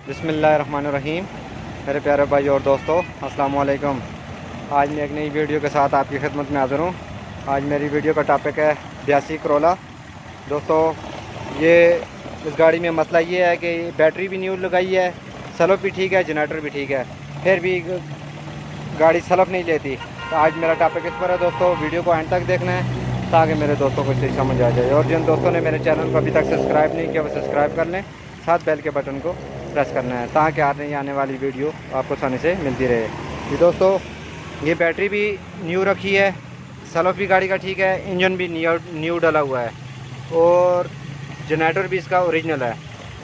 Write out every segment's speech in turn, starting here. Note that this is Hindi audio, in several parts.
बिस्मिल्लाहिर्रहमानिर्रहीम। मेरे प्यारे भाई और दोस्तों, अस्सलाम वालेकुम। आज मैं एक नई वीडियो के साथ आपकी खिदमत में हाज़िर हूँ। आज मेरी वीडियो का टॉपिक है 82 करोला। दोस्तों, ये इस गाड़ी में मसला ये है कि बैटरी भी न्यू लगाई है, सलफ भी ठीक है, जनरेटर भी ठीक है, फिर भी गाड़ी सलफ नहीं लेती। तो आज मेरा टॉपिक इस पर है दोस्तों। वीडियो को एंड तक देखना है ताकि मेरे दोस्तों को सही समझ आ जाए। और जिन दोस्तों ने मेरे चैनल को अभी तक सब्सक्राइब नहीं किया वो सब्सक्राइब कर लें, साथ बेल के बटन को प्रेस करना है ताकि आने वाली वीडियो आपको आसानी से मिलती रहे। जी दोस्तों, ये बैटरी भी न्यू रखी है, सलफ भी गाड़ी का ठीक है, इंजन भी न्यू डला हुआ है और जनरेटर भी इसका ओरिजिनल है।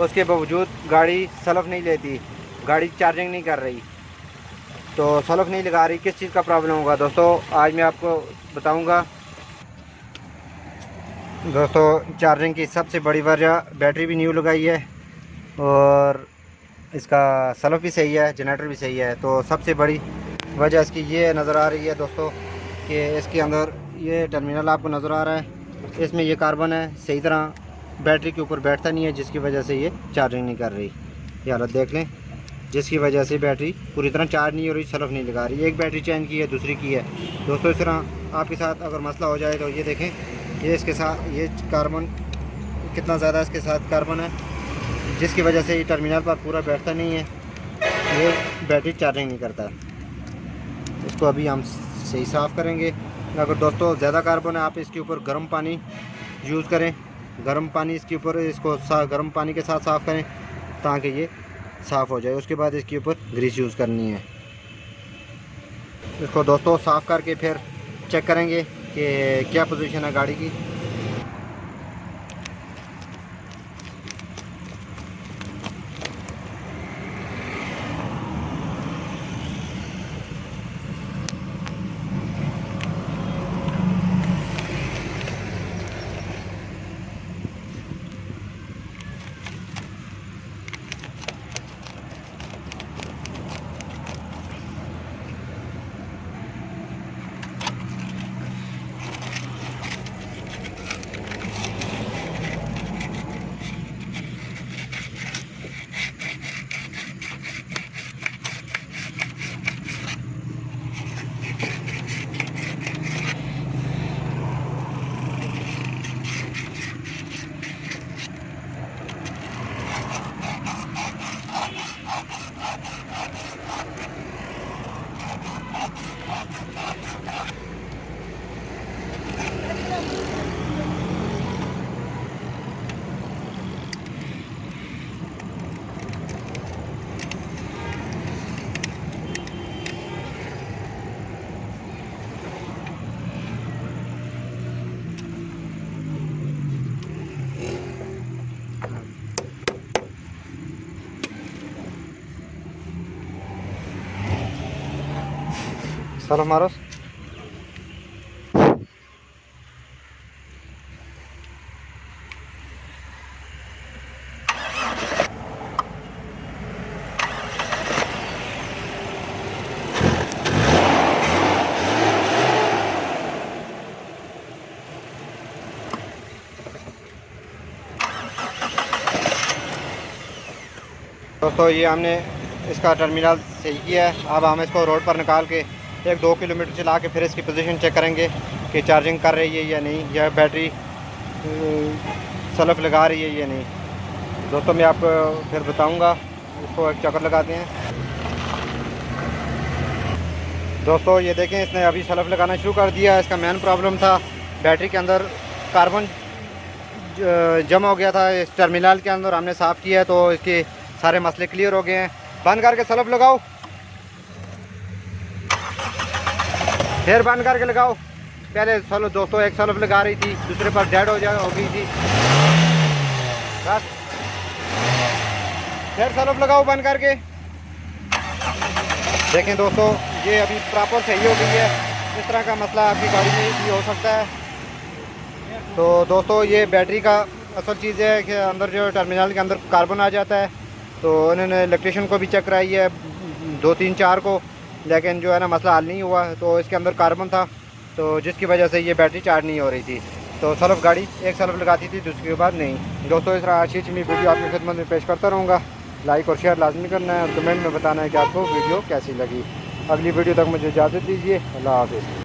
उसके बावजूद गाड़ी सलफ नहीं लेती, गाड़ी चार्जिंग नहीं कर रही। तो सलफ नहीं लगा रही, किस चीज़ का प्रॉब्लम होगा दोस्तों, आज मैं आपको बताऊंगा। दोस्तों, चार्जिंग की सबसे बड़ी वजह बैटरी भी न्यू लगाई है और इसका सलफ भी सही है, जनरेटर भी सही है। तो सबसे बड़ी वजह इसकी ये नज़र आ रही है दोस्तों कि इसके अंदर ये टर्मिनल आपको नज़र आ रहा है, इसमें ये कार्बन है, सही तरह बैटरी के ऊपर बैठता नहीं है, जिसकी वजह से ये चार्जिंग नहीं कर रही। ये हालत देख लें, जिसकी वजह से बैटरी पूरी तरह चार्ज नहीं हो रही, सलफ नहीं लगा रही। एक बैटरी चेंज की है, दूसरी की है। दोस्तों, इस तरह आपके साथ अगर मसला हो जाए तो ये देखें, ये इसके साथ ये कार्बन कितना ज़्यादा इसके साथ कार्बन है, जिसकी वजह से ये टर्मिनल पर पूरा बैठता नहीं है, ये बैटरी चार्जिंग नहीं करता। इसको अभी हम सही साफ़ करेंगे। अगर दोस्तों ज़्यादा कार्बन है, आप इसके ऊपर गर्म पानी यूज़ करें, गर्म पानी इसके ऊपर इसको गर्म पानी के साथ साफ़ करें ताकि ये साफ़ हो जाए। उसके बाद इसके ऊपर ग्रीस यूज़ करनी है। इसको दोस्तों साफ़ करके फिर चेक करेंगे कि क्या पोजीशन है गाड़ी की। सलफ मारो। दोस्तों, ये हमने इसका टर्मिनल सही किया है। अब हम इसको रोड पर निकाल के 1-2 किलोमीटर चला के फिर इसकी पोजीशन चेक करेंगे कि चार्जिंग कर रही है या नहीं, या बैटरी सलफ लगा रही है या नहीं। दोस्तों, मैं आपको फिर बताऊंगा। इसको एक चक्कर लगाते हैं। दोस्तों, ये देखें, इसने अभी सलफ लगाना शुरू कर दिया। इसका मेन प्रॉब्लम था बैटरी के अंदर कार्बन जमा हो गया था इस टर्मिनल के अंदर। हमने साफ़ किया है तो इसके सारे मसले क्लियर हो गए हैं। बंद करके सलफ लगाओ, फिर बंद करके लगाओ। पहले सलफ दोस्तों एक सलफ लगा रही थी, दूसरे पर डेड हो गई थी। बस फिर सलफ लगाओ बंद करके। देखें दोस्तों, ये अभी प्रॉपर सही हो गई है। इस तरह का मसला आपकी गाड़ी में भी हो सकता है। तो दोस्तों, ये बैटरी का असल चीज़ है कि अंदर जो टर्मिनल के अंदर कार्बन आ जाता है। तो उन्होंने इलेक्ट्रिशियन को भी चेक कराई है 2-3-4 को, लेकिन जो है ना मसला हल नहीं हुआ। तो इसके अंदर कार्बन था, तो जिसकी वजह से ये बैटरी चार्ज नहीं हो रही थी। तो सलफ गाड़ी एक सलफ लगाती थी, दूसरी के बाद नहीं। दोस्तों, इस तरह अच्छी वीडियो आपकी खिदमत में पेश करता रहूँगा। लाइक और शेयर लाजमी करना है और कमेंट में बताना है कि आपको वीडियो कैसी लगी। अगली वीडियो तक मुझे इजाज़त दीजिए। अल्लाह हाफ़िज़।